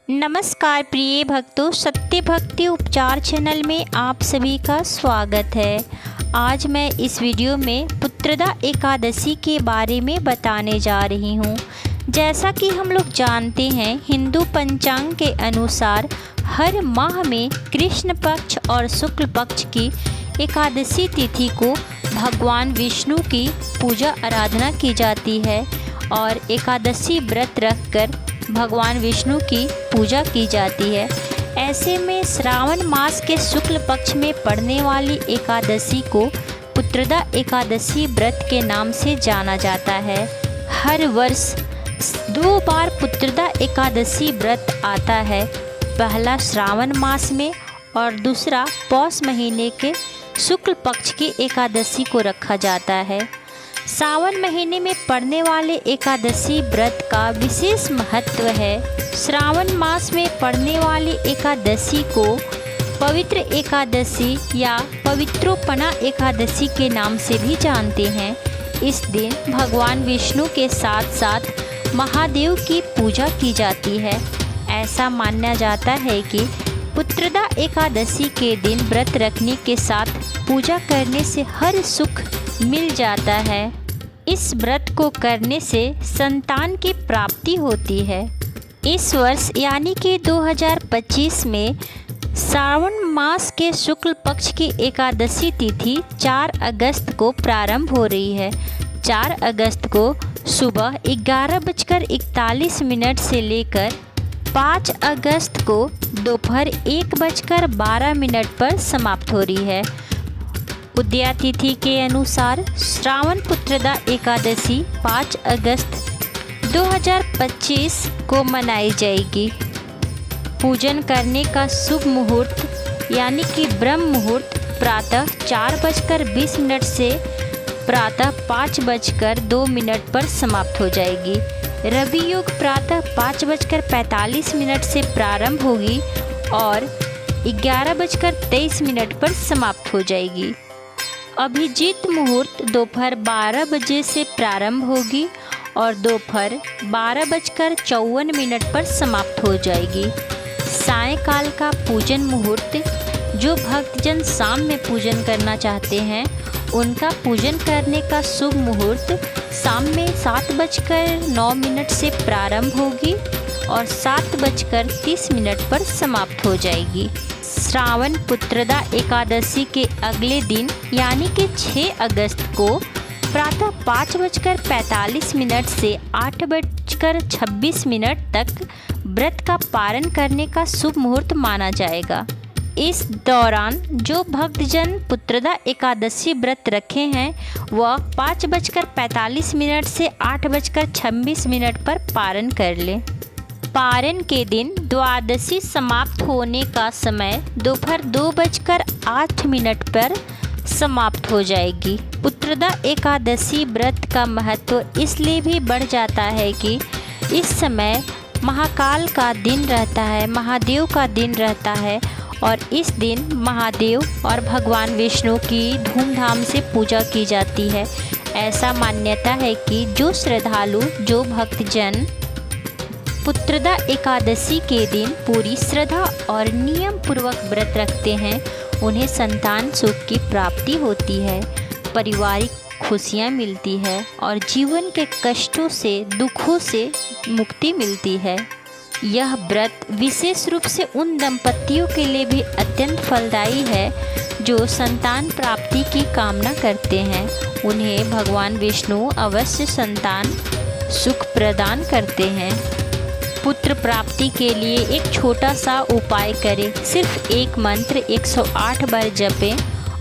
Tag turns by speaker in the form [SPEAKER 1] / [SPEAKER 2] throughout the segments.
[SPEAKER 1] नमस्कार प्रिय भक्तों, सत्य भक्ति उपचार चैनल में आप सभी का स्वागत है। आज मैं इस वीडियो में पुत्रदा एकादशी के बारे में बताने जा रही हूँ। जैसा कि हम लोग जानते हैं, हिंदू पंचांग के अनुसार हर माह में कृष्ण पक्ष और शुक्ल पक्ष की एकादशी तिथि को भगवान विष्णु की पूजा आराधना की जाती है और एकादशी व्रत रखकर भगवान विष्णु की पूजा की जाती है। ऐसे में श्रावण मास के शुक्ल पक्ष में पड़ने वाली एकादशी को पुत्रदा एकादशी व्रत के नाम से जाना जाता है। हर वर्ष 2 बार पुत्रदा एकादशी व्रत आता है, पहला श्रावण मास में और दूसरा पौष महीने के शुक्ल पक्ष की एकादशी को रखा जाता है। सावन महीने में पड़ने वाले एकादशी व्रत का विशेष महत्व है। श्रावण मास में पड़ने वाली एकादशी को पवित्र एकादशी या पवित्रोपना एकादशी के नाम से भी जानते हैं। इस दिन भगवान विष्णु के साथ साथ महादेव की पूजा की जाती है। ऐसा माना जाता है कि पुत्रदा एकादशी के दिन व्रत रखने के साथ पूजा करने से हर सुख मिल जाता है। इस व्रत को करने से संतान की प्राप्ति होती है। इस वर्ष यानी कि 2025 में श्रावण मास के शुक्ल पक्ष की एकादशी तिथि 4 अगस्त को प्रारंभ हो रही है। 4 अगस्त को सुबह 11:41 से लेकर 5 अगस्त को दोपहर 1:12 पर समाप्त हो रही है। उदया तिथि के अनुसार श्रावण पुत्रदा एकादशी 5 अगस्त 2025 को मनाई जाएगी। पूजन करने का शुभ मुहूर्त यानी कि ब्रह्म मुहूर्त प्रातः 4:20 से प्रातः 5:02 पर समाप्त हो जाएगी। रवि योग प्रातः 5:45 से प्रारंभ होगी और 11:23 पर समाप्त हो जाएगी। अभिजीत मुहूर्त दोपहर 12 बजे से प्रारंभ होगी और दोपहर 12:54 पर समाप्त हो जाएगी। सायंकाल का पूजन मुहूर्त, जो भक्तजन शाम में पूजन करना चाहते हैं उनका पूजन करने का शुभ मुहूर्त शाम में 7:09 से प्रारंभ होगी और 7:30 पर समाप्त हो जाएगी। श्रावण पुत्रदा एकादशी के अगले दिन यानी कि 6 अगस्त को प्रातः 5:45 से 8:26 तक व्रत का पारण करने का शुभ मुहूर्त माना जाएगा। इस दौरान जो भक्तजन पुत्रदा एकादशी व्रत रखे हैं वह 5:45 से 8:26 पर पारण कर लें। पारण के दिन द्वादशी समाप्त होने का समय दोपहर 2:08 पर समाप्त हो जाएगी। पुत्रदा एकादशी व्रत का महत्व इसलिए भी बढ़ जाता है कि इस समय महाकाल का दिन रहता है, महादेव का दिन रहता है और इस दिन महादेव और भगवान विष्णु की धूमधाम से पूजा की जाती है। ऐसा मान्यता है कि जो श्रद्धालु, जो भक्तजन पुत्रदा एकादशी के दिन पूरी श्रद्धा और नियम पूर्वक व्रत रखते हैं उन्हें संतान सुख की प्राप्ति होती है, पारिवारिक खुशियाँ मिलती है और जीवन के कष्टों से, दुखों से मुक्ति मिलती है। यह व्रत विशेष रूप से उन दंपतियों के लिए भी अत्यंत फलदायी है जो संतान प्राप्ति की कामना करते हैं। उन्हें भगवान विष्णु अवश्य संतान सुख प्रदान करते हैं। पुत्र प्राप्ति के लिए एक छोटा सा उपाय करें। सिर्फ एक मंत्र 108 बार जपें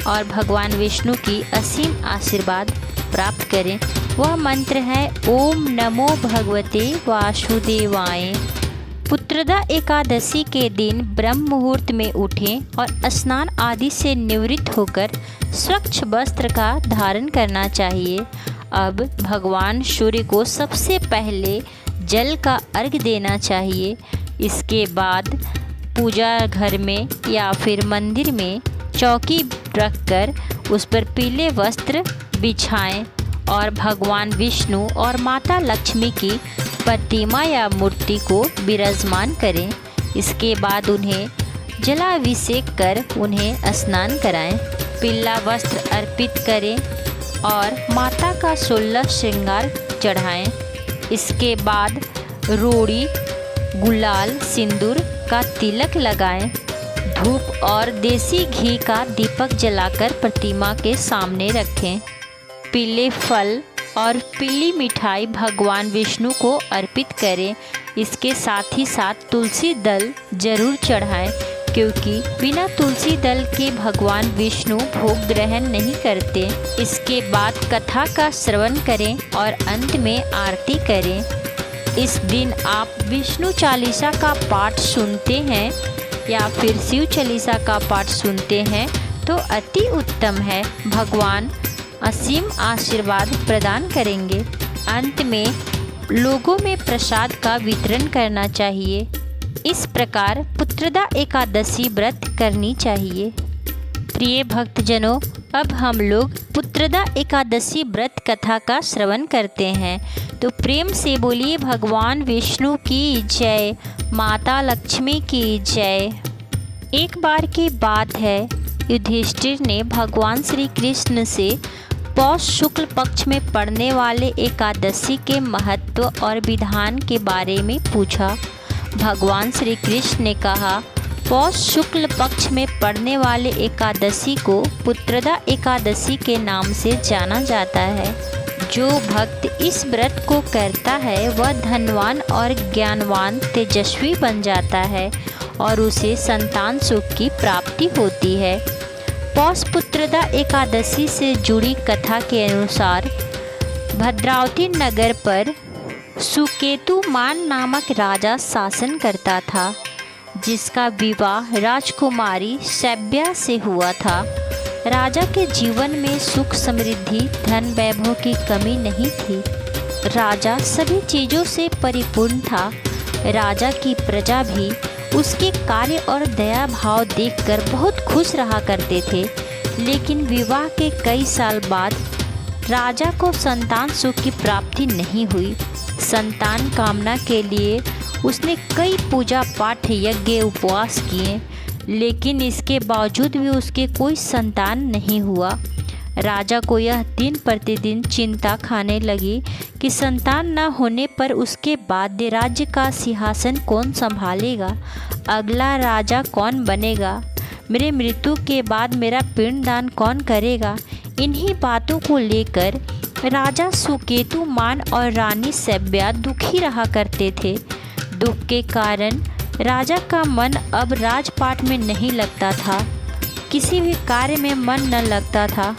[SPEAKER 1] और भगवान विष्णु की असीम आशीर्वाद प्राप्त करें। वह मंत्र है ओम नमो भगवते वासुदेवाय। पुत्रदा एकादशी के दिन ब्रह्म मुहूर्त में उठें और स्नान आदि से निवृत्त होकर स्वच्छ वस्त्र का धारण करना चाहिए। अब भगवान सूर्य को सबसे पहले जल का अर्घ्य देना चाहिए। इसके बाद पूजा घर में या फिर मंदिर में चौकी रखकर उस पर पीले वस्त्र बिछाएं और भगवान विष्णु और माता लक्ष्मी की प्रतिमा या मूर्ति को विराजमान करें। इसके बाद उन्हें जलाभिषेक कर उन्हें स्नान कराएं, पीला वस्त्र अर्पित करें और माता का 16 श्रृंगार चढ़ाएं। इसके बाद रोड़ी, गुलाल, सिंदूर का तिलक लगाएं। धूप और देसी घी का दीपक जलाकर प्रतिमा के सामने रखें। पीले फल और पीली मिठाई भगवान विष्णु को अर्पित करें। इसके साथ ही साथ तुलसी दल जरूर चढ़ाएं, क्योंकि बिना तुलसी दल के भगवान विष्णु भोग ग्रहण नहीं करते। इसके बाद कथा का श्रवण करें और अंत में आरती करें। इस दिन आप विष्णु चालीसा का पाठ सुनते हैं या फिर शिव चालीसा का पाठ सुनते हैं तो अति उत्तम है। भगवान असीम आशीर्वाद प्रदान करेंगे। अंत में लोगों में प्रसाद का वितरण करना चाहिए। इस प्रकार पुत्रदा एकादशी व्रत करनी चाहिए। प्रिय भक्तजनों, अब हम लोग पुत्रदा एकादशी व्रत कथा का श्रवण करते हैं, तो प्रेम से बोलिए भगवान विष्णु की जय, माता लक्ष्मी की जय। एक बार की बात है, युधिष्ठिर ने भगवान श्री कृष्ण से पौष शुक्ल पक्ष में पड़ने वाले एकादशी के महत्व और विधान के बारे में पूछा। भगवान श्री कृष्ण ने कहा, पौष शुक्ल पक्ष में पड़ने वाले एकादशी को पुत्रदा एकादशी के नाम से जाना जाता है। जो भक्त इस व्रत को करता है वह धनवान और ज्ञानवान तेजस्वी बन जाता है और उसे संतान सुख की प्राप्ति होती है। पौष पुत्रदा एकादशी से जुड़ी कथा के अनुसार भद्रावती नगर पर सुकेतुमान नामक राजा शासन करता था, जिसका विवाह राजकुमारी शैब्या से हुआ था। राजा के जीवन में सुख समृद्धि धन वैभव की कमी नहीं थी। राजा सभी चीज़ों से परिपूर्ण था। राजा की प्रजा भी उसके कार्य और दया भाव देखकर बहुत खुश रहा करते थे। लेकिन विवाह के कई साल बाद राजा को संतान सुख की प्राप्ति नहीं हुई। संतान कामना के लिए उसने कई पूजा पाठ, यज्ञ, उपवास किए, लेकिन इसके बावजूद भी उसके कोई संतान नहीं हुआ। राजा को यह दिन प्रतिदिन चिंता खाने लगी कि संतान न होने पर उसके बाद राज्य का सिंहासन कौन संभालेगा, अगला राजा कौन बनेगा, मेरे मृत्यु के बाद मेरा पिंडदान कौन करेगा। इन्हीं बातों को लेकर राजा सुकेतुमान और रानी शैब्या दुखी रहा करते थे। दुख के कारण राजा का मन अब राजपाट में नहीं लगता था, किसी भी कार्य में मन न लगता था।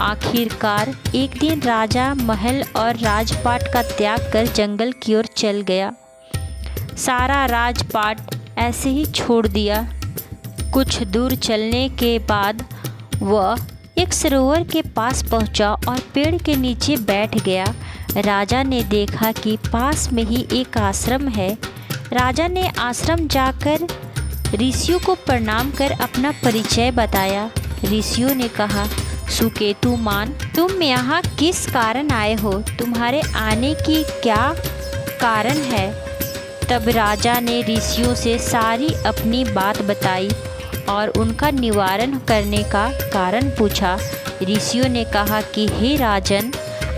[SPEAKER 1] आखिरकार एक दिन राजा महल और राजपाट का त्याग कर जंगल की ओर चल गया। सारा राजपाट ऐसे ही छोड़ दिया। कुछ दूर चलने के बाद वह एक सरोवर के पास पहुंचा और पेड़ के नीचे बैठ गया। राजा ने देखा कि पास में ही एक आश्रम है। राजा ने आश्रम जाकर ऋषियों को प्रणाम कर अपना परिचय बताया। ऋषियों ने कहा, सुकेतुमान, तुम यहाँ किस कारण आए हो? तुम्हारे आने की क्या कारण है? तब राजा ने ऋषियों से सारी अपनी बात बताई और उनका निवारण करने का कारण पूछा। ऋषियों ने कहा कि हे राजन,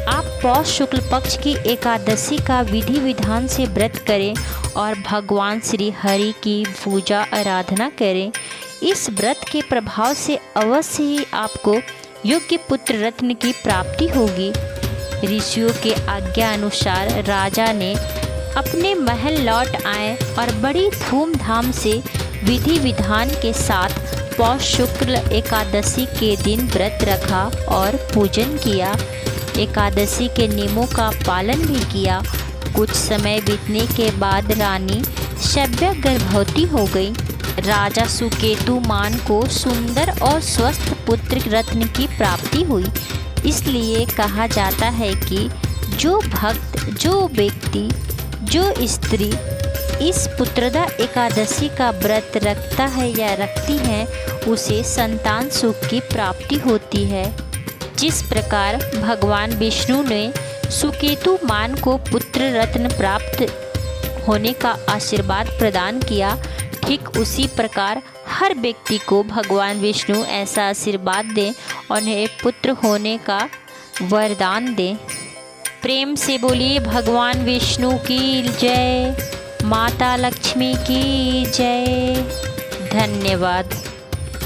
[SPEAKER 1] आप पौष शुक्ल पक्ष की एकादशी का विधि विधान से व्रत करें और भगवान श्री हरि की पूजा आराधना करें। इस व्रत के प्रभाव से अवश्य ही आपको योग्य पुत्र रत्न की प्राप्ति होगी। ऋषियों के आज्ञा अनुसार राजा ने अपने महल लौट आए और बड़ी धूमधाम से विधि विधान के साथ पौष शुक्ल एकादशी के दिन व्रत रखा और पूजन किया। एकादशी के नियमों का पालन भी किया। कुछ समय बीतने के बाद रानी शैब्या गर्भवती हो गई। राजा सुकेतुमान को सुंदर और स्वस्थ पुत्र रत्न की प्राप्ति हुई। इसलिए कहा जाता है कि जो भक्त, जो व्यक्ति, जो स्त्री इस पुत्रदा एकादशी का व्रत रखता है या रखती है, उसे संतान सुख की प्राप्ति होती है। जिस प्रकार भगवान विष्णु ने सुकेतुमान को पुत्र रत्न प्राप्त होने का आशीर्वाद प्रदान किया, ठीक उसी प्रकार हर व्यक्ति को भगवान विष्णु ऐसा आशीर्वाद दें और उन्हें पुत्र होने का वरदान दें। प्रेम से बोलिए भगवान विष्णु की जय, माता लक्ष्मी की जय। धन्यवाद।